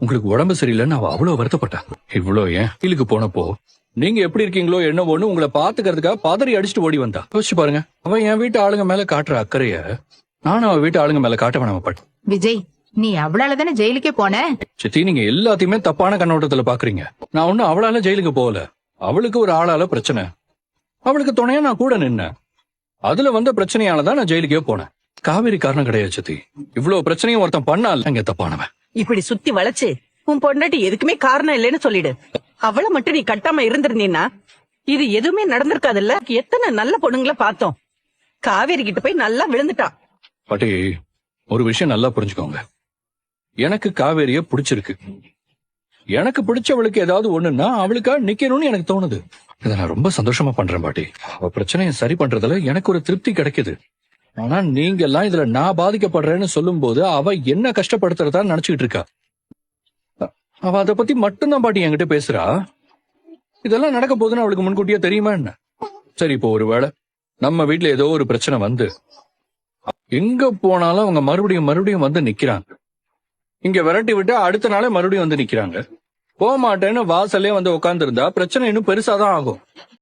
உங்களுக்கு உடம்பு சரியில்லைன்னு அவ அவ்வளவு வருத்தப்பட்டா. இவ்வளோ ஏன் கீழுக்கு போனப்போ நீங்க எப்படி இருக்கீங்களோ என்னவோன்னு உங்களை பாத்துக்கிறதுக்காக பதறி அடிச்சுட்டு ஓடி வந்தா. யோசிச்சு பாருங்க, அவன் என் வீட்டு ஆளுங்க மேல காட்டுற அக்கறைய நானும் அவ வீட்டு ஆளுங்க மேல காட்ட வேணாம பட்டேன். விஜய், நீ அவளால தானே ஜெயிலுக்கே போன. சித்தி, நீங்க எல்லாத்தையுமே தப்பான கண்ணோட்டத்துல பாக்குறீங்க. நான் ஒண்ணும் அவளால ஜெயிலுக்கு போகல. அவளுக்கு ஒரு ஆளால பிரச்சனை, அவளுக்கு துணையா நான் கூட நின்னேன். அதுல வந்த பிரச்சனையாலதான் நான் ஜெயிலுக்கே போனேன். காவேரி காரணம் கிடையாது சித்தி. இவ்வளவு பிரச்சனையும் ஒருத்தன் பண்ணால் அங்க தப்பானவன். இப்படி சுத்தி வளைச்சு உன் பொண்டாட்டி எதுக்குமே காரணம் இல்லைன்னு சொல்லிடு. அவளை மட்டும் நீ கட்டாம இருந்திருந்தீன்னா இது எதுவுமே நடந்திருக்காதுல்ல. எத்தனை நல்ல பொண்ணுங்களை பார்த்தோம். காவேரி கிட்ட போய் நல்லா விழுந்துட்டான். பாட்டி, ஒரு விஷயம் நல்லா புரிஞ்சுக்கோங்க. எனக்கு காவேரிய பிடிச்சிருக்கு. எனக்கு பிடிச்சவளுக்கு ஏதாவது ஒண்ணுன்னா அவளுக்கா நிக்கணும்னு எனக்கு தோணுது. இதை நான் ரொம்ப சந்தோஷமா பண்றேன் பாட்டி. அவ பிரச்சனையை சரி பண்றதுல எனக்கு ஒரு திருப்தி கிடைக்குது. ஆனா நீங்க எல்லாம் இதுல நான் பாதிக்கப்படுறேன்னு சொல்லும் போது அவ என்ன கஷ்டப்படுத்துறதா நினைச்சுக்கிட்டு இருக்கா. அவ அதை பத்தி மட்டும்தான் பாட்டி என்கிட்ட பேசுறா. இதெல்லாம் நடக்க போகுதுன்னு அவளுக்கு முன்கூட்டியே தெரியுமா என்ன? சரி, இப்போ ஒருவேளை நம்ம வீட்டுல ஏதோ ஒரு பிரச்சனை வந்து எங்க போனாலும் அவங்க மறுபடியும் வந்து நிக்கிறாங்க. இங்க விரட்டி விட்டு அடுத்த நாளே மறுபடியும் வந்து நிக்கிறாங்க. போக மாட்டேன்னு வாசல்லே வந்து உட்கார்ந்து இருந்தா பிரச்சனை இன்னும் பெருசாதான் ஆகும்.